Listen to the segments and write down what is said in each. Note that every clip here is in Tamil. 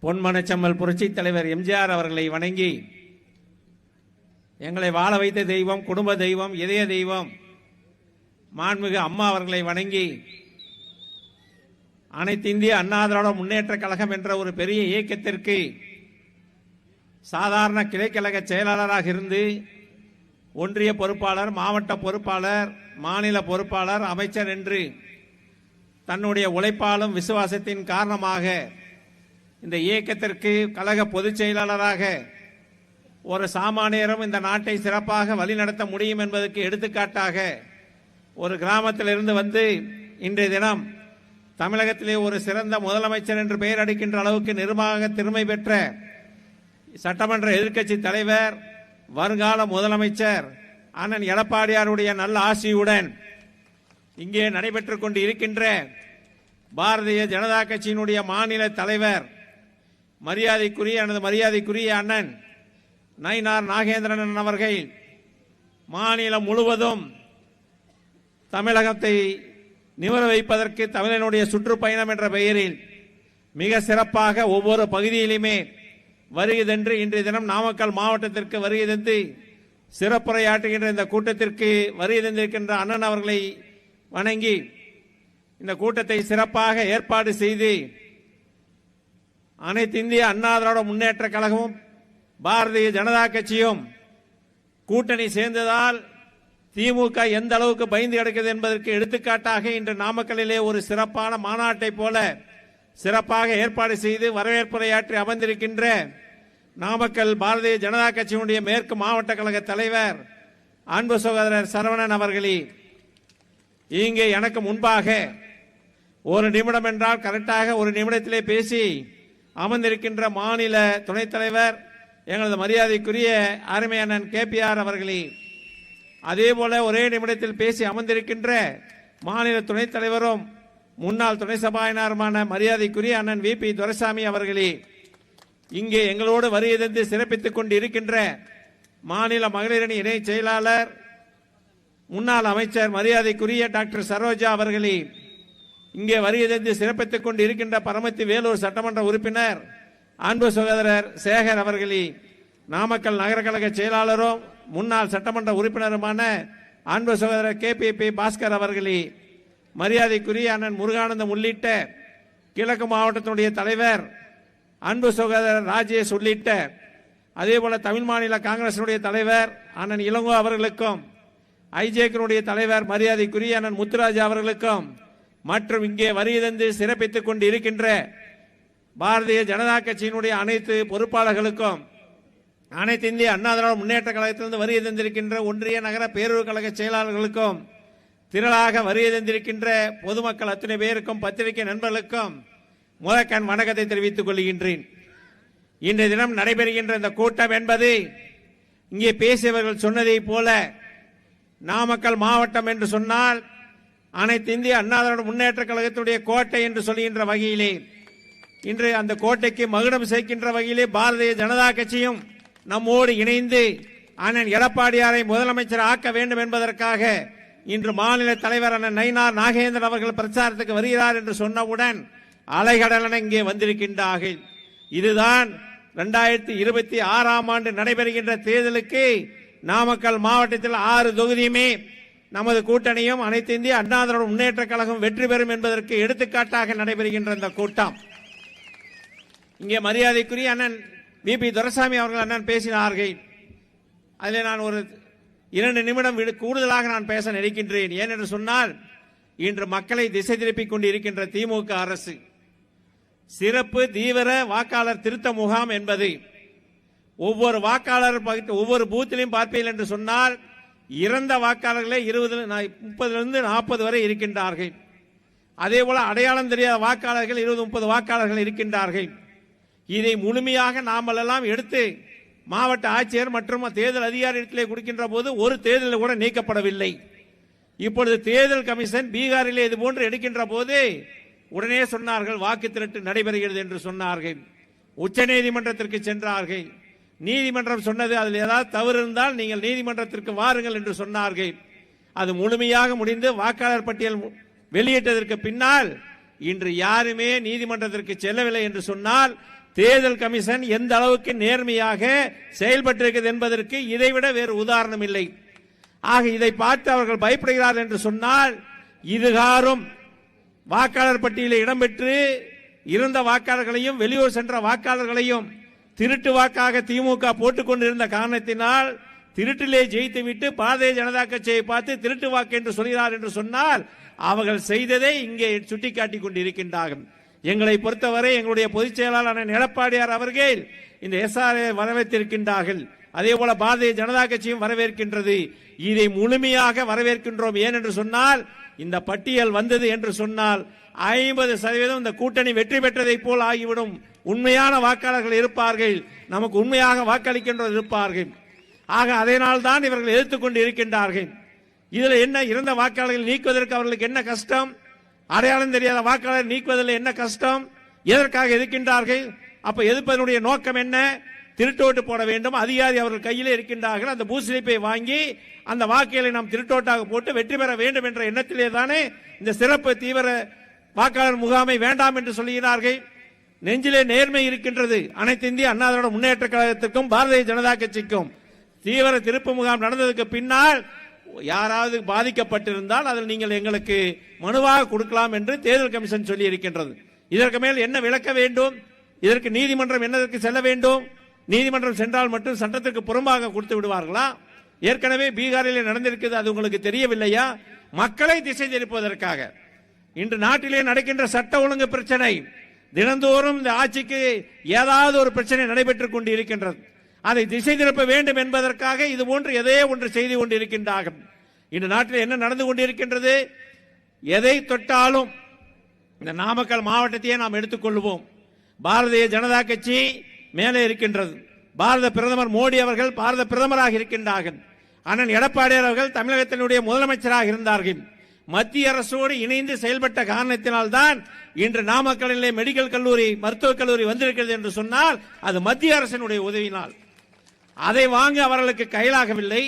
பொன்மனச்செம்மல் புரட்சி தலைவர் எம்ஜிஆர் அவர்களை வணங்கி, எங்களை வாழ வைத்த தெய்வம், குடும்ப தெய்வம், இதய தெய்வம் மாண்புமிகு அம்மா அவர்களை வணங்கி, அனைத்து இந்திய அண்ணா திராவிட முன்னேற்ற கழகம் என்ற ஒரு பெரிய இயக்கத்திற்கு சாதாரண கிளைக்கழக செயலாளராக இருந்து ஒன்றிய பொறுப்பாளர், மாவட்ட பொறுப்பாளர், மாநில பொறுப்பாளர், அமைச்சர் என்று தன்னுடைய உழைப்பாலும் விசுவாசத்தின் காரணமாக இந்த இயக்கத்திற்கு கழக பொதுச் செயலாளராக ஒரு சாமானியரும் இந்த நாட்டை சிறப்பாக வழிநடத்த முடியும் என்பதற்கு எடுத்துக்காட்டாக ஒரு கிராமத்திலிருந்து வந்து இன்றைய தினம் தமிழகத்திலே ஒரு சிறந்த முதலமைச்சர் என்று பெயர் அடிக்கின்ற அளவுக்கு நிர்வாக திறமை பெற்ற சட்டமன்ற எதிர்க்கட்சி தலைவர், வருங்கால முதலமைச்சர் அண்ணன் எடப்பாடியாருடைய நல்ல ஆசியுடன் இங்கே நடைபெற்றுக் கொண்டு இருக்கின்ற பாரதிய ஜனதா கட்சியினுடைய மாநில தலைவர், மரியாதைக்குரிய அண்ணன் நயினார் நாகேந்திரன் அவர்கள் மாநிலம் முழுவதும் தமிழகத்தை நிமிர வைப்பதற்கு தமிழனுடைய சுற்றுப்பயணம் என்ற பெயரில் மிக சிறப்பாக ஒவ்வொரு பகுதியிலுமே வருகை தந்து இன்றைய தினம் நாமக்கல் மாவட்டத்திற்கு வருகை தந்து சிறப்புரையாற்றுகின்ற இந்த கூட்டத்திற்கு வருகை தந்திருக்கின்ற அண்ணன் அவர்களை வணங்கி, இந்த கூட்டத்தை சிறப்பாக ஏற்பாடு செய்து அனைத்து இந்திய அண்ணா திராவிட முன்னேற்ற கழகமும் பாரதிய ஜனதா கட்சியும் கூட்டணி சேர்ந்ததால் திமுக எந்த அளவுக்கு பயந்து கிடக்கிறது என்பதற்கு எடுத்துக்காட்டாக இன்று நாமக்கல்லிலே ஒரு சிறப்பான மாநாட்டை போல சிறப்பாக ஏற்பாடு செய்து வரவேற்புரையாற்றி அமர்ந்திருக்கின்ற நாமக்கல் பாரதிய ஜனதா கட்சியினுடைய மேற்கு மாவட்ட கழக தலைவர் அன்பு சகோதரர் சரவணன் அவர்களே, இங்கே எனக்கு முன்பாக ஒரு நிமிடம் என்றால் கரெக்டாக ஒரு நிமிடத்திலே பேசி அமர்ந்திருக்கின்ற மாநில துணைத் தலைவர் எங்களது மரியாதைக்குரிய அருமை அண்ணன் KPR அவர்களே, அதே போல ஒரே நிமிடத்தில் பேசி அமர்ந்திருக்கின்ற மாநில துணைத் தலைவரும் முன்னாள் துணை சபாநாயகருமான மரியாதைக்குரிய அண்ணன் VP துரைசாமி அவர்களே, இங்கே எங்களோடு வருகை தந்து சிறப்பித்துக் கொண்டு இருக்கின்ற மாநில மகளிரணி இணை செயலாளர் முன்னாள் அமைச்சர் மரியாதைக்குரிய டாக்டர் சரோஜா அவர்களே, இங்கே வருகை தந்து சிறப்பித்துக் கொண்டு இருக்கின்ற பரமத்தி வேலூர் சட்டமன்ற உறுப்பினர் அன்பு சகோதரர் சேகர் அவர்களே, நாமக்கல் நகர கழக செயலாளரும் முன்னாள் சட்டமன்ற உறுப்பினருமான அன்பு சகோதரர் KPP பாஸ்கர் அவர்களே, மரியாதைக்குரிய அண்ணன் முருகானந்தம் உள்ளிட்ட கிழக்கு மாவட்டத்தினுடைய தலைவர் அன்பு சகோதரர் ராஜேஷ் உள்ளிட்ட அதே போல தமிழ் மாநில காங்கிரசினுடைய தலைவர் அண்ணன் இளங்கோ அவர்களுக்கும், ஐஜேக்கினுடைய தலைவர் மரியாதைக்குரிய அண்ணன் முத்துராஜா அவர்களுக்கும் மற்றும் இங்கே வருகை தந்து சிறப்பித்துக் கொண்டு இருக்கின்ற பாரதிய ஜனதா கட்சியினுடைய அனைத்து பொறுப்பாளர்களுக்கும், அனைத்து இந்திய அண்ணா திராவிட முன்னேற்ற கழகத்திலிருந்து வருகை தந்திருக்கின்ற ஒன்றிய நகர பேரூர் கழக செயலாளர்களுக்கும், திரளாக வருகை தந்திருக்கின்ற பொதுமக்கள் அத்தனை பேருக்கும், பத்திரிகை நண்பர்களுக்கும் முதற்கண் வணக்கத்தை தெரிவித்துக் கொள்கின்றேன். இன்றைய தினம் நடைபெறுகின்ற இந்த கூட்டம் என்பது இங்கே பேசியவர்கள் சொன்னதை போல நாமக்கல் மாவட்டம் என்று சொன்னால் அனைத்து இந்திய அண்ணா திராவிட முன்னேற்ற கழகத்துடைய கோட்டை என்று சொல்கின்ற வகையிலே இன்று அந்த கோட்டைக்கு மகுடம் சேர்க்கின்ற வகையிலே பாரதிய ஜனதா கட்சியும் நம்மோடு இணைந்து அண்ணன் எடப்பாடியாரை முதலமைச்சர் ஆக்க வேண்டும் என்பதற்காக இன்று மாநில தலைவர் அண்ணன் நயினார் நாகேந்திரன் அவர்கள் பிரச்சாரத்துக்கு வருகிறார் என்று சொன்னவுடன் அலைகடலென இங்கே வந்திருக்கின்றார்கள். இதுதான் 2026ஆம் ஆண்டு நடைபெறுகின்ற தேர்தலுக்கு நாமக்கல் மாவட்டத்தில் 6 தொகுதியுமே நமது கூட்டணியும் அனைத்து இந்திய அண்ணா திராவிட முன்னேற்ற கழகம் வெற்றி பெறும் என்பதற்கு எடுத்துக்காட்டாக நடைபெறுகின்ற இந்த கூட்டம். இங்கே மரியாதைக்குரிய அண்ணன் VP துரைசாமி அவர்கள் அண்ணன் பேசினார்கள். அதில் நான் ஒரு 2 நிமிடம் கூடுதலாக நான் பேச நினைக்கின்றேன். ஏனென்று சொன்னால் இன்று மக்களை திசை திருப்பிக் கொண்டு இருக்கின்ற திமுக அரசு சிறப்பு தீவிர வாக்காளர் திருத்த முகாம் என்பது ஒவ்வொரு வாக்காளர் ஒவ்வொரு பூத்திலையும் பார்ப்பீர்கள் என்று சொன்னால் இறந்த வாக்காளர்களே 30 40 வரை இருக்கின்றார்கள். அதே போல அடையாளம் தெரியாத வாக்காளர்கள் 20-30 வாக்காளர்கள் இருக்கின்றார்கள். இதை முழுமையாக நாமல் எல்லாம் எடுத்து மாவட்ட ஆட்சியர் மற்றும் தேர்தல் அதிகாரிகளே கொடுக்கின்ற போது ஒரு தேர்தல் கூட நீக்கப்படவில்லை. இப்பொழுது தேர்தல் கமிஷன் பீகாரிலே இது போன்று எடுக்கின்ற போது உடனே சொன்னார்கள் வாக்கு திரட்டு நடைபெறுகிறது என்று சொன்னார்கள். உச்ச நீதிமன்றத்திற்கு சென்றார்கள். நீதிமன்றம் சொன்னது அதில் ஏதாவது தவறு இருந்தால் நீங்கள் நீதிமன்றத்திற்கு வாருங்கள் என்று சொன்னார்கள். அது முழுமையாக முடிந்து வாக்காளர் பட்டியல் வெளியிட்டதற்கு பின்னால் இன்று யாருமே நீதிமன்றத்திற்கு செல்லவில்லை என்று சொன்னால் தேர்தல் கமிஷன் எந்த அளவுக்கு நேர்மையாக செயல்பட்டிருக்கிறது என்பதற்கு இதைவிட வேறு உதாரணம் இல்லை. ஆக இதை பார்த்து அவர்கள் பயப்படுகிறார்கள் என்று சொன்னால், இதுகாரும் வாக்காளர் பட்டியலில் இடம்பெற்று இருந்த வாக்காளர்களையும் வெளியூர் சென்ற வாக்காளர்களையும் திருட்டு வாக்காக திமுக போட்டுக் கொண்டிருந்த காரணத்தினால் திருட்டிலே ஜெயித்துவிட்டு பாரதிய ஜனதா கட்சியை பார்த்து திருட்டு வாக்கு என்று சொல்கிறார் என்று சொன்னால், அவர்கள் செய்ததை இங்கே சுட்டிக்காட்டிக் கொண்டிருக்கின்றார்கள். எங்களை பொறுத்தவரை எங்களுடைய பொதுச் செயலாளர் எடப்பாடியார் அவர்கள் இந்த எஸ்ஆர்ஐ வரவேற்றிருக்கின்றார்கள். அதே போல பாரதிய ஜனதா கட்சியும் வரவேற்கின்றது. இதை முழுமையாக வரவேற்கின்றோம். ஏன் என்று சொன்னால், இந்த பட்டியல் வந்தது என்று சொன்னால் 50% இந்த கூட்டணி வெற்றி பெற்றதை போல் ஆகிவிடும். உண்மையான வாக்காளர்கள் இருப்பார்கள், நமக்கு உண்மையாக வாக்களிக்கின்றவர் இருப்பார்கள். ஆக அதனால் தான் இவர்கள் எதிர்த்துக் கொண்டு இருக்கின்றார்கள். இதுல என்ன, இருந்த வாக்காளர்கள் நீக்குவதற்கு அவர்களுக்கு என்ன கஷ்டம்? அடையாளம் தெரியாத வாக்காளர் நீக்குவதில் என்ன கஷ்டம்? எதற்காக எதிர்க்கின்றார்கள்? அப்ப எதிர்ப்பதனுடைய நோக்கம் என்ன? திருட்டோட்டு போட வேண்டும். அதிகாரி அவர்கள் கையிலே இருக்கின்றார்கள். அந்த பூசிலிப்பை வாங்கி அந்த வாக்குகளை நாம் திருட்டோட்டாக போட்டு வெற்றி பெற வேண்டும் என்ற எண்ணத்திலே தானே இந்த சிறப்பு தீவிர வாக்காளர் முகாமை வேண்டாம் என்று சொல்கிறார்கள். நெஞ்சிலே நேர்மை இருக்கின்றது. அனைத்து இந்திய அண்ணா திராவிட முன்னேற்ற கழகத்திற்கும் பாரதிய ஜனதா கட்சிக்கும் தீவிர திருப்பு முகாம் நடந்ததுக்கு பின்னால் யாராவது பாதிக்கப்பட்டிருந்தால் அதில் நீங்கள் எங்களுக்கு மனுவாக கொடுக்கலாம் என்று தேர்தல் கமிஷன் சொல்லி இருக்கின்றது. இதற்கு மேல் என்ன விளக்க வேண்டும்? இதற்கு நீதிமன்றம் என்னதற்கு செல்ல வேண்டும்? நீதிமன்றம் சென்றால் மட்டும் சட்டத்திற்கு புறம்பாக கொடுத்து விடுவார்களா? ஏற்கனவே பீகாரில் நடந்திருக்கிறது, அது உங்களுக்கு தெரியவில்லையா? மக்களை திசை திருப்பதற்காக இன்று நாட்டிலே நடக்கின்ற சட்ட ஒழுங்கு பிரச்சனை, தினந்தோறும் இந்த ஆட்சிக்கு ஏதாவது ஒரு பிரச்சனை நடைபெற்றுக் கொண்டு இருக்கின்றது. அதை திசை திருப்ப வேண்டும் என்பதற்காக இது போன்று எதே ஒன்று செய்து கொண்டிருக்கின்றார்கள். இந்த நாட்டில் என்ன நடந்து கொண்டிருக்கின்றது? எதை தொட்டாலும் இந்த நாமக்கல் மாவட்டத்தையே நாம் எடுத்துக்கொள்வோம். பாரதிய ஜனதா கட்சி மேலே இருக்கின்றது. பாரத பிரதமர் மோடி அவர்கள் பாரத பிரதமராக இருக்கின்றார்கள். அண்ணன் எடப்பாடியார் அவர்கள் தமிழகத்தினுடைய முதலமைச்சராக இருந்தார்கள். மத்திய அரசோடு இணைந்து செயல்பட்ட காரணத்தினால்தான் இன்று நாமக்கல்லிலே மெடிக்கல் கல்லூரி, மருத்துவக் கல்லூரி வந்திருக்கிறது என்று சொன்னால் அது மத்திய அரசினுடைய உதவினால். அதை வாங்க அவர்களுக்கு கையிலாகவில்லை.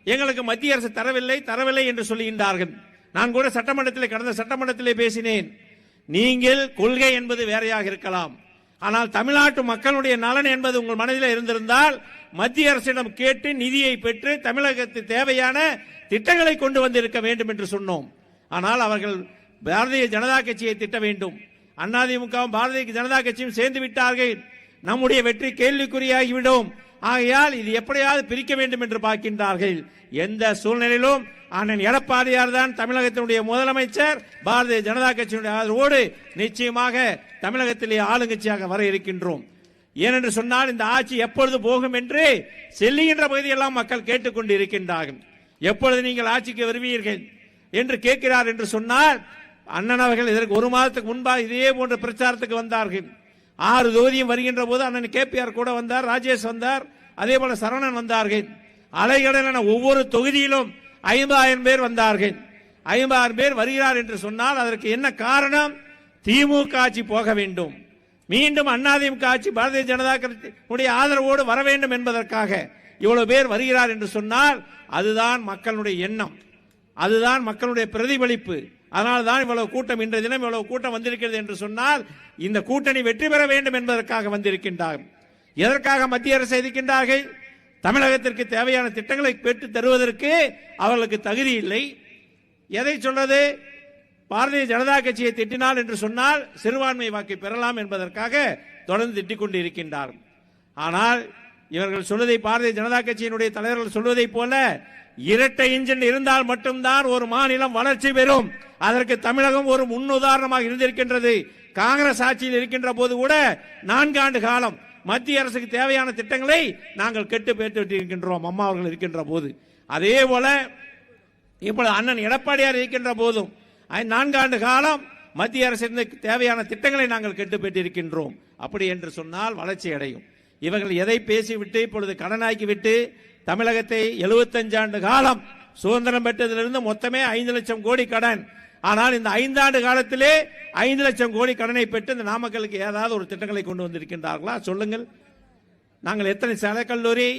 எங்களுக்கு மத்திய அரசு தரவில்லை என்று சொல்லுகின்றார்கள். நான் கூட சட்டமன்றத்தில், கடந்த சட்டமன்றத்திலே பேசினேன். நீங்கள் கொள்கை என்பது வேறையாக இருக்கலாம், ஆனால் தமிழ்நாட்டு மக்களுடைய நலன் என்பது உங்கள் மனதில் இருந்திருந்தால் மத்திய அரசிடம் கேட்டு நிதியை பெற்று தமிழகத்துக்கு தேவையான திட்டங்களை கொண்டு வந்திருக்க வேண்டும் என்று சொன்னோம். ஆனால் அவர்கள் பாரதிய ஜனதா கட்சியை திட்ட வேண்டும். அதிமுகவும் பாரதிய ஜனதா கட்சியும் சேர்ந்து விட்டார்கள். நம்முடைய வெற்றி கேள்விக்குறியாகிவிடும். ஆகையால் இது எப்படியாவது பிரிக்க வேண்டும் என்று பார்க்கின்றார்கள். எந்த சூழ்நிலையிலும் அண்ணன் எடப்பாடியார் தான் தமிழகத்தினுடைய முதலமைச்சர். பாரதிய ஜனதா கட்சியினுடைய ஆதரவோடு நிச்சயமாக தமிழகத்திலே ஆளுங்கட்சியாக வர இருக்கின்றோம். ஏனென்று சொன்னால் இந்த ஆட்சி எப்பொழுது போகும் என்று செல்லுகின்ற பகுதியெல்லாம் மக்கள் கேட்டுக்கொண்டு இருக்கின்றார்கள். எப்பொழுது நீங்கள் ஆட்சிக்கு வருவீர்கள் என்று கேட்கிறார் என்று சொன்னால், அண்ணன் அவர்கள் இதற்கு ஒரு மாதத்துக்கு முன்பாக இதே போன்ற பிரச்சாரத்துக்கு வந்தார்கள். 6 தொகுதியும் வருகின்ற போது அண்ணன் கேபிஆர் கூட வந்தார், ராஜேஷ் வந்தார், அதே போல சரவணன் வந்தார்கள். அலைகடலான ஒவ்வொரு தொகுதியிலும் 50,000 பேர் வந்தார்கள். 50,000 பேர் வருகிறார் என்று சொன்னால் அதற்கு என்ன காரணம்? திமுக ஆட்சி போக வேண்டும், மீண்டும் அதிமுக ஆட்சி பாரதிய ஜனதா கட்சியுடைய ஆதரவோடு வர வேண்டும் என்பதற்காக இவ்வளவு பேர் வருகிறார் என்று சொன்னால் அதுதான் மக்களுடைய எண்ணம், அதுதான் மக்களுடைய பிரதிபலிப்பு. அதனால் தான் இவ்வளவு கூட்டம், இன்றைய தினம் இவ்வளவு கூட்டம் வந்திருக்கிறது என்று சொன்னால் இந்த கூட்டணி வெற்றி பெற வேண்டும் என்பதற்காக வந்திருக்கின்றார்கள். எதற்காக மத்திய அரசு எதிர்க்கின்றார்கள்? தமிழகத்திற்கு தேவையான திட்டங்களை பெற்று தருவதற்கு அவர்களுக்கு தகுதி இல்லை. எதை சொல்றது? பாரதிய ஜனதா கட்சியை திட்டினால் என்று சொன்னால் சிறுபான்மை வாக்கை பெறலாம் என்பதற்காக தொடர்ந்து திட்டிக் கொண்டு இருக்கின்றார்கள். ஆனால் இவர்கள் சொல்வதை, பாரதிய ஜனதா கட்சியினுடைய தலைவர்கள் சொல்வதை போல இரட்டை இன்ஜின் இருந்தால் மட்டும்தான் ஒரு மாநிலம் வளர்ச்சி பெறும். அதற்கு தமிழகம் ஒரு முன்னுதாரணமாக இருந்திருக்கின்றது. காங்கிரஸ் ஆட்சியில் இருக்கின்ற போது கூட 4 ஆண்டு காலம் மத்திய அரசுக்கு தேவையான திட்டங்களை நாங்கள் கெட்டு பெற்றிருக்கின்றோம் அம்மா அவர்கள் இருக்கின்ற போது. அதே போல இப்பொழுது அண்ணன் எடப்பாடியார் இருக்கின்ற போதும் 4 ஆண்டு காலம் மத்திய அரசிற்கு தேவையான திட்டங்களை நாங்கள் கெட்டு பெற்றிருக்கின்றோம். அப்படி என்று சொன்னால் வளர்ச்சி அடையும். இவர்கள் எதை பேசிவிட்டு இப்பொழுது கடனாக்கிவிட்டு தமிழகத்தை 75 ஆண்டு காலம் சுதந்திரம் பெற்றதிலிருந்து மொத்தமே 5 லட்சம் கோடி கடன். ஆனால் இந்த 5 ஆண்டு காலத்திலே 5 லட்சம் கோடி கடனை பெற்று இந்த நாமக்கலுக்கு ஏதாவது ஒரு திட்டங்களை கொண்டு வந்திருக்கின்றார்களா? சொல்லுங்கள். நாங்கள் எத்தனை சட்டக்கல்லூரி,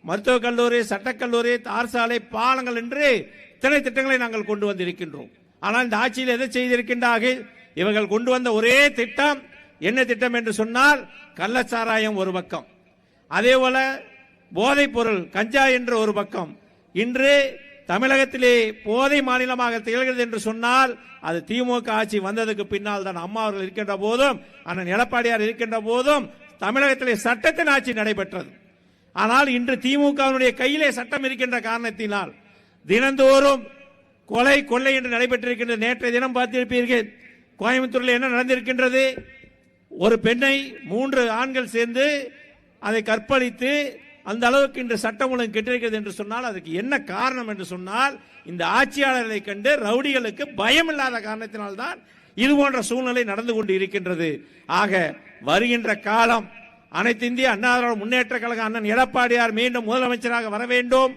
மருத்துவக் கல்லூரி, சட்டக்கல்லூரி, தார் சாலை, பாலங்கள் என்று இத்தனை திட்டங்களை நாங்கள் கொண்டு வந்திருக்கின்றோம். ஆனால் இந்த ஆட்சியில் எதை செய்திருக்கின்றார்கள்? இவர்கள் கொண்டு வந்த ஒரே திட்டம் என்ன திட்டம் என்று சொன்னால் கள்ளச்சாராயம் ஒரு பக்கம், அதே போல போதைப் பொருள் கஞ்சா என்ற ஒரு பக்கம். இன்று தமிழகத்திலே போதை மாநிலமாக திகழ்கிறது என்று சொன்னால் அது திமுக ஆட்சி வந்ததுக்கு பின்னால் தான். அம்மா அவர்கள் இருக்கின்ற போதும் அண்ணன் எடப்பாடியார் இருக்கின்ற போதும் தமிழகத்திலே சட்டத்தின் ஆட்சி நடைபெற்றது. ஆனால் இன்று திமுகவினுடைய கையிலே சட்டம் இருக்கின்ற காரணத்தினால் தினந்தோறும் கொலை கொள்ளை என்று நடைபெற்றிருக்கின்ற. நேற்றைய தினம் பார்த்திருப்பீர்கள், கோயம்புத்தூரில் என்ன நடந்திருக்கின்றது? ஒரு பெண்ணை 3 ஆண்கள் சேர்ந்து அதை கற்பழித்து அந்த அளவுக்கு இன்று சட்டம் ஒழுங்கு கெட்டிருக்கிறது என்று சொன்னால் அதுக்கு என்ன காரணம் என்று சொன்னால் இந்த ஆட்சியாளர்களை கண்டு ரவுடிகளுக்கு பயம் இல்லாத காரணத்தினால்தான் இது போன்ற சூழ்நிலை நடந்து கொண்டு இருக்கின்றது. ஆக வருகின்ற காலம் அனைத்து இந்திய அண்ணா திராவிட முன்னேற்ற கழக அண்ணன் எடப்பாடியார் மீண்டும் முதலமைச்சராக வர வேண்டும்.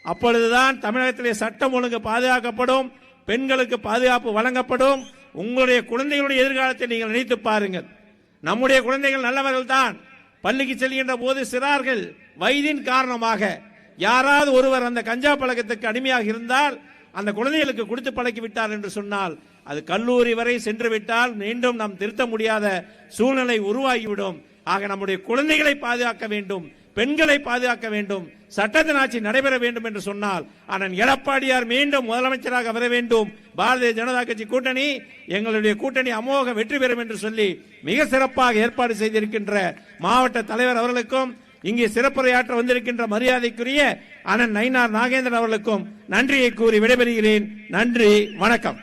அப்பொழுதுதான் தமிழகத்திலே சட்டம் ஒழுங்கு பாதுகாக்கப்படும், பெண்களுக்கு பாதுகாப்பு வழங்கப்படும். உங்களுடைய குழந்தைகளுடைய எதிர்காலத்தை நீங்கள் நினைத்து பாருங்கள். நம்முடைய குழந்தைகள் நல்லவர்கள் தான். பள்ளிக்கு செல்கின்ற போது சிறார்கள் வயதின் காரணமாக யாராவது ஒருவர் அந்த கஞ்சா பழக்கத்துக்கு அடிமையாக இருந்தால் அந்த குழந்தைகளுக்கு கொடுத்து பழக்கி விட்டார் என்று சொன்னால் அது கல்லூரி வரை சென்று விட்டால் மீண்டும் நாம் திருத்த முடியாத சூழ்நிலை உருவாகிவிடும். ஆக நம்முடைய குழந்தைகளை பாதுகாக்க வேண்டும், பெண்களை பாதுகாக்க வேண்டும், சட்டத்தின் ஆட்சி நடைபெற வேண்டும் என்று சொன்னால் அண்ணன் எடப்பாடியார் மீண்டும் முதலமைச்சராக வர வேண்டும். பாரதிய ஜனதா கட்சி கூட்டணி எங்களுடைய கூட்டணி அமோக வெற்றி பெறும் என்று சொல்லி மிக சிறப்பாக ஏற்பாடு செய்திருக்கின்ற மாவட்ட தலைவர் அவர்களுக்கும் இங்கே சிறப்புரையாற்ற வந்திருக்கின்ற மரியாதைக்குரிய அண்ணன் நயினார் நாகேந்திரன் அவர்களுக்கும் நன்றியை கூறி விடைபெறுகிறேன். நன்றி, வணக்கம்.